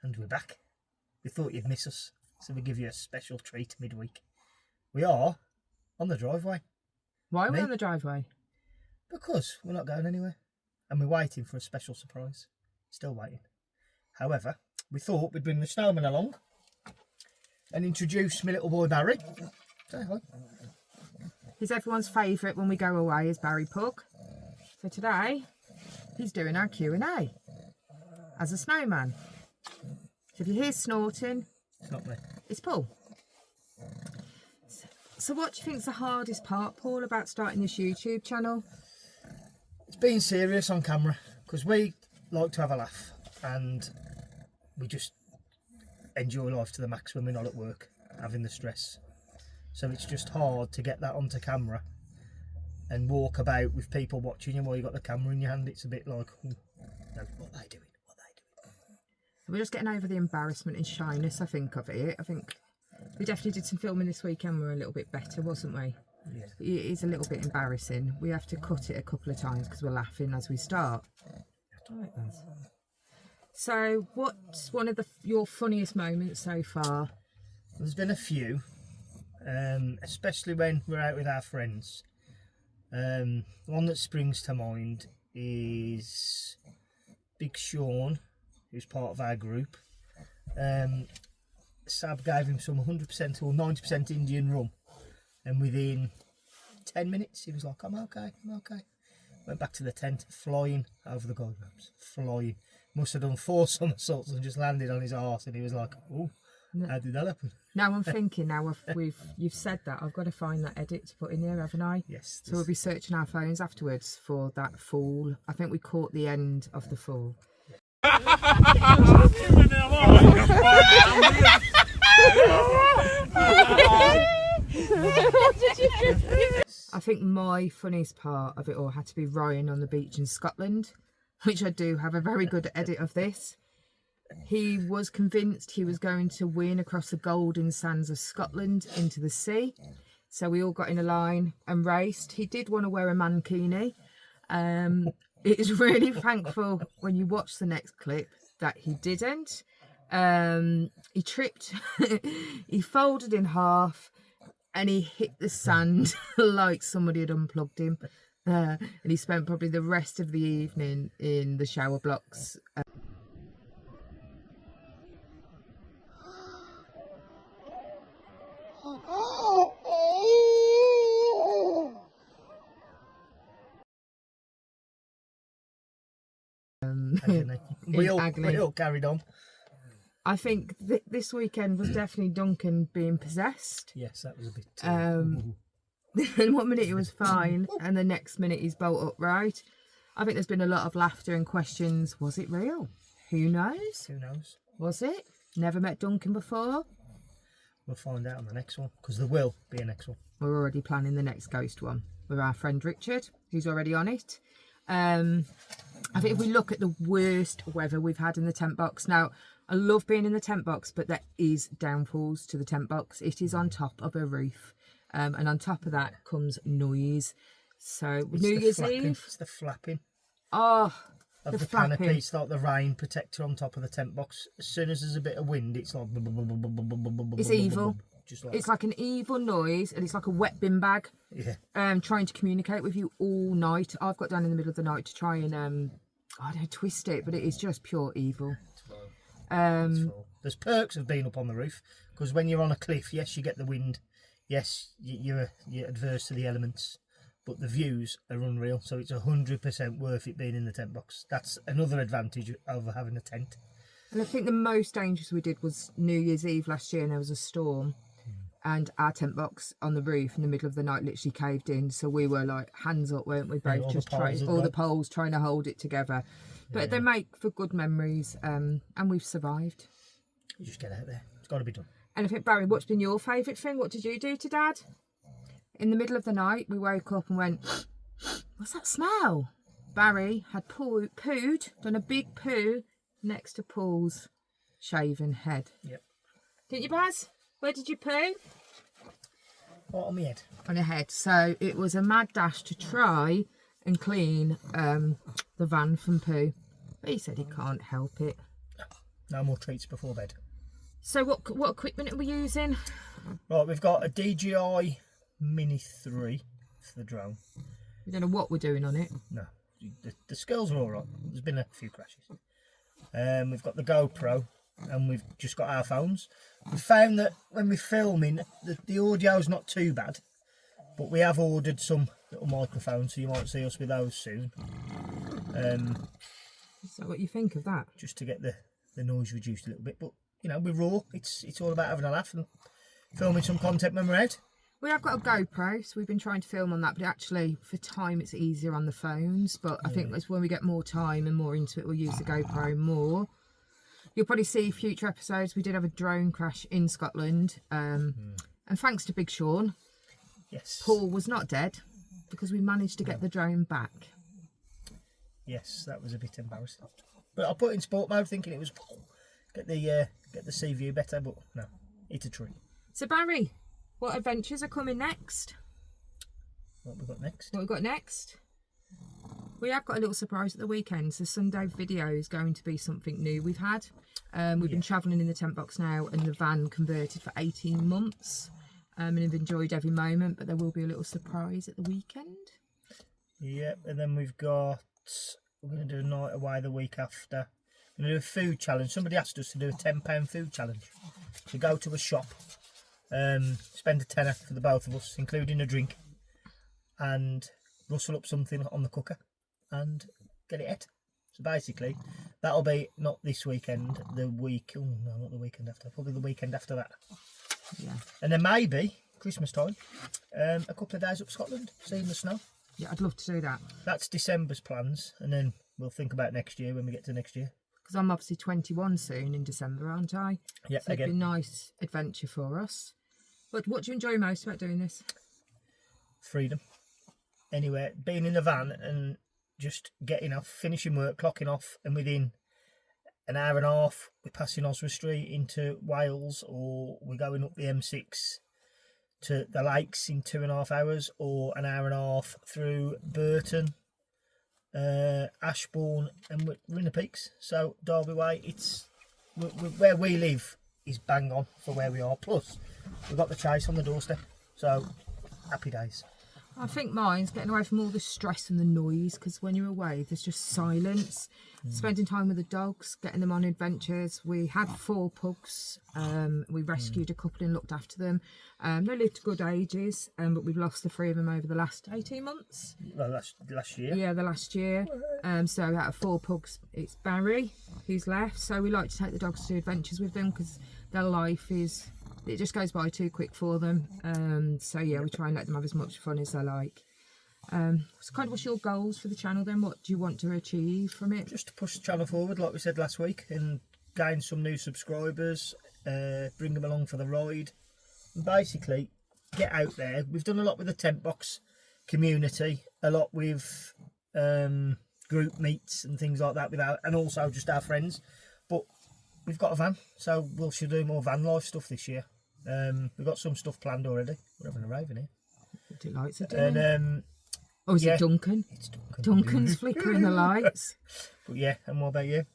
And we're back. We thought you'd miss us, so we give you a special treat midweek. We are on the driveway. Why are we on the driveway? Because we're not going anywhere. And we're waiting for a special surprise. Still waiting. However, we thought we'd bring the snowman along and introduce my little boy Barry. Say hi. He's everyone's favourite when we go away, is Barry Pug. So today, he's doing our Q&A as a snowman. So if you hear snorting, It's not me. it's Paul. So what do you think's the hardest part, Paul, about starting this YouTube channel? It's being serious on camera, because we like to have a laugh and we just enjoy life to the max when we're not at work, having the stress. So it's just hard to get that onto camera and walk about with people watching you while you've got the camera in your hand. It's a bit like, no, what are they doing? So we're just getting over the embarrassment and shyness, I think, of it. I think we definitely did some filming this weekend. We were a little bit better, wasn't we? Yeah. It is a little bit embarrassing. We have to cut it a couple of times because we're laughing as we start. Right, so what's one of your funniest moments so far? There's been a few, especially when we're out with our friends. The one that springs to mind is Big Shaun, who's part of our group. Sab gave him some 100% or 90% Indian rum, and within 10 minutes he was like, I'm okay. Went back to the tent, flying over the gold ropes, flying. Must have done 4 somersaults and just landed on his arse, and he was like, oh, how did that happen? Now I'm thinking, you've said that, I've got to find that edit to put in there, haven't I? Yes. So we'll be searching our phones afterwards for that fall. I think we caught the end of the fall. I think my funniest part of it all had to be Ryan on the beach in Scotland, which I do have a very good edit of this. He was convinced he was going to win across the golden sands of Scotland into the sea. So we all got in a line and raced. He did want to wear a mankini. It is really thankful when you watch the next clip that he didn't. He tripped, he folded in half, and he hit the sand like somebody had unplugged him. And he spent probably the rest of the evening in the shower blocks. We all carried on. I think this weekend was definitely Duncan being possessed. Yes, that was a bit... And 1 minute he was fine, and the next minute he's bolt upright. I think there's been a lot of laughter and questions. Was it real? Who knows? Who knows? Was it? Never met Duncan before? We'll find out on the next one, because there will be a next one. We're already planning the next ghost one with our friend Richard, who's already on it. I think if we look at the worst weather we've had in the tent box. Now, I love being in the tent box, but there is downfalls to the tent box. It is on top of a roof. And on top of that comes noise. So It's New the Year's flapping. Eve. It's the flapping Oh, of the flapping. canopy. It's like the rain protector on top of the tent box. As soon as there's a bit of wind, it's like... It's evil. Just like It's like an evil noise, and it's like a wet bin bag. Yeah. Trying to communicate with you all night. I've got down in the middle of the night to try and I don't twist it, but it is just pure evil. There's perks of being up on the roof, because when you're on a cliff, yes, you get the wind. Yes, you're adverse to the elements, but the views are unreal. So it's 100% worth it being in the tent box. That's another advantage of having a tent. And I think the most dangerous we did was New Year's Eve last year, and there was a storm. And our tent box on the roof in the middle of the night literally caved in. So we were like hands up, weren't we? Both just trying, all the poles trying to hold it together. But they make for good memories, and we've survived. You just get out there. It's got to be done. And I think, Barry, what's been your favourite thing? What did you do to Dad? In the middle of the night, we woke up and went, what's that smell? Barry had pooed, done a big poo next to Paul's shaven head. Yep. Didn't you, Baz? Where did you poo? What, on my head? On your head. So it was a mad dash to try and clean the van from poo. But he said he can't help it. No more treats before bed. So what equipment are we using? Right, we've got a DJI Mini 3 for the drone. We don't know what we're doing on it. No, the skills are all right. There's been a few crashes. We've got the GoPro, and we've just got our phones. We found that when we're filming, the audio's not too bad, but we have ordered some little microphones, so you might see us with those soon. Is that what you think of that? Just to get the noise reduced a little bit, but you know, we're raw. It's all about having a laugh and filming some content when we're out. We have got a GoPro, so we've been trying to film on that, but actually for time it's easier on the phones. But I think it's when we get more time and more into it, we'll use the GoPro more. You'll probably see future episodes. We did have a drone crash in Scotland, and thanks to Big Shaun, Yes. Paul was not dead because we managed to get the drone back. Yes, that was a bit embarrassing. But I put it in sport mode, thinking it was get the sea view better, but no, hit a tree. So Barry, what adventures are coming next? What we got next? What we got next? We have got a little surprise at the weekend. So Sunday video is going to be something new we've had. We've been travelling in the tent box now, and the van converted for 18 months. And have enjoyed every moment, but there will be a little surprise at the weekend. Yep, and then we're going to do a night away the week after. We're going to do a food challenge. Somebody asked us to do a £10 food challenge. To go to a shop, spend a tenner for the both of us, including a drink, and rustle up something on the cooker and get it ate. So basically, that'll be not this weekend, the week, oh no, not the weekend after, probably the weekend after that. Yeah. And then maybe, Christmas time, a couple of days up Scotland, seeing the snow. Yeah, I'd love to do that. That's December's plans, and then we'll think about next year when we get to next year. Because I'm obviously 21 soon in December, aren't I? Yeah, so again. It'd be a nice adventure for us. But what do you enjoy most about doing this? Freedom. Anywhere, being in the van and just getting off, finishing work, clocking off, and within an hour and a half, we're passing Oswald Street into Wales, or we're going up the M6 to the lakes in 2.5 hours, or an hour and a half through Burton, Ashbourne, and we're in the peaks. So Derby Way, it's where we live is bang on for where we are. Plus, we've got the chase on the doorstep. So happy days. I think mine's getting away from all the stress and the noise, because when you're away there's just silence. Spending time with the dogs, getting them on adventures. We had 4 pugs. We rescued a couple and looked after them. They lived good ages, but we've lost the 3 of them over the last 18 months. Well, last year. Yeah, the last year. So out of 4 pugs, it's Barry who's left. So we like to take the dogs to adventures with them, because their life it just goes by too quick for them. So yeah, we try and let them have as much fun as they like. So kind of, what's your goals for the channel then? What do you want to achieve from it? Just to push the channel forward, like we said last week, and gain some new subscribers, bring them along for the ride, and basically get out there. We've done a lot with the tent box community, a lot with group meets and things like that, and also just our friends. But we've got a van, so we should do more van life stuff this year. We've got some stuff planned already. We're having a rave in here. What it lights are doing. And oh, is it Duncan? It's Duncan. Duncan's flickering the lights. But yeah, and what about you?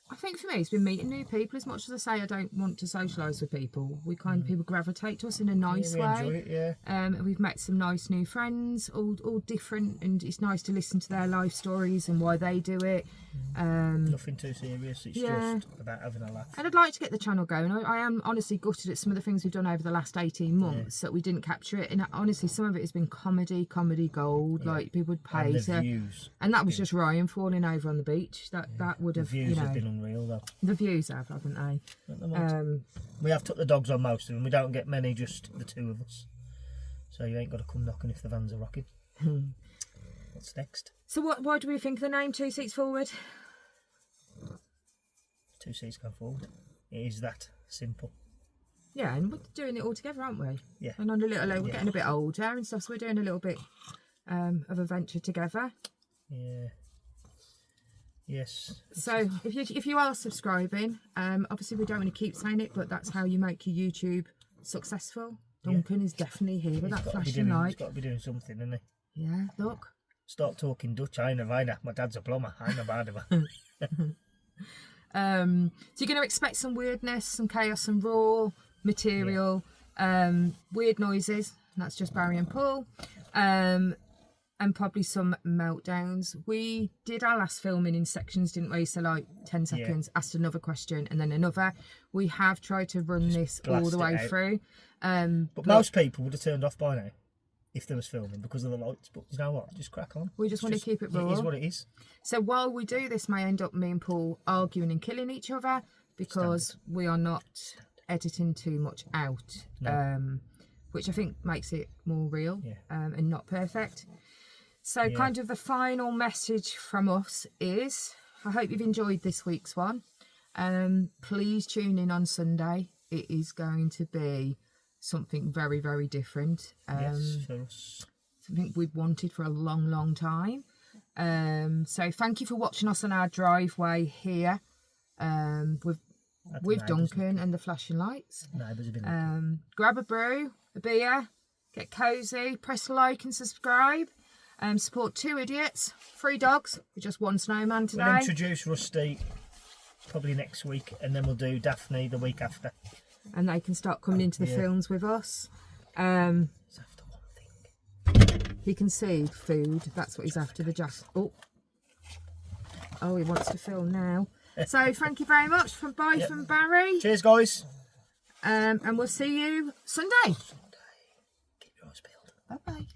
I think for me it's been meeting new people. As much as I say I don't want to socialise with people, we kind of people gravitate to us in a nice we way. enjoy it, yeah. We've met some nice new friends, all different, and it's nice to listen to their life stories and why they do it. Nothing too serious, it's just about having a laugh. And I'd like to get the channel going. I am honestly gutted at some of the things we've done over the last 18 months that we didn't capture it. And honestly, some of it has been comedy gold. Like people would pay And the to, views. and that was just Ryan falling over on the beach. That would have, The views have been unreal though. the views haven't they? At the moment. We have took the dogs on most of them. We don't get many, just the 2 of us. So you ain't got to come knocking if the vans are rocking. What's next? So why do we think of the name 2 Seats Forward? 2 seats going forward. It is that simple. Yeah, and we're doing it all together, aren't we? Yeah. And on a little, we're getting a bit older and stuff, so we're doing a little bit of adventure together. Yeah. Yes. So if you are subscribing, obviously we don't want to keep saying it, but that's how you make your YouTube successful. Duncan is definitely here with that flashing light. He's got to be doing something, isn't he? Yeah, look. Start talking Dutch. I know. My dad's a plumber. I know about him. So you're going to expect some weirdness, some chaos, some raw material, weird noises. That's just Barry and Paul. And probably some meltdowns. We did our last filming in sections, didn't we? So like 10 seconds, asked another question and then another. We have tried to run this all the way through. But most people would have turned off by now if there was filming because of the lights. But you know what? Just crack on. We just want to keep it raw. It is what it is. So while we do this, may end up me and Paul arguing and killing each other because we are not editing too much out, which I think makes it more real and not perfect. So kind of the final message from us is, I hope you've enjoyed this week's one. Please tune in on Sunday. It is going to be something very, very different. Something we've wanted for a long, long time. So thank you for watching us on our driveway here with Duncan and the flashing lights. Grab a brew, a beer, get cosy, press like and subscribe. Support 2 idiots, 3 dogs with just 1 snowman today. We'll introduce Rusty probably next week, and then we'll do Daphne the week after. And they can start coming into the films with us. He's after one thing. He can see food. That's what he's after. The jack. Oh, he wants to film now. So thank you very much. From Barry. Cheers, guys. And we'll see you Sunday. Keep your eyes peeled. Bye bye.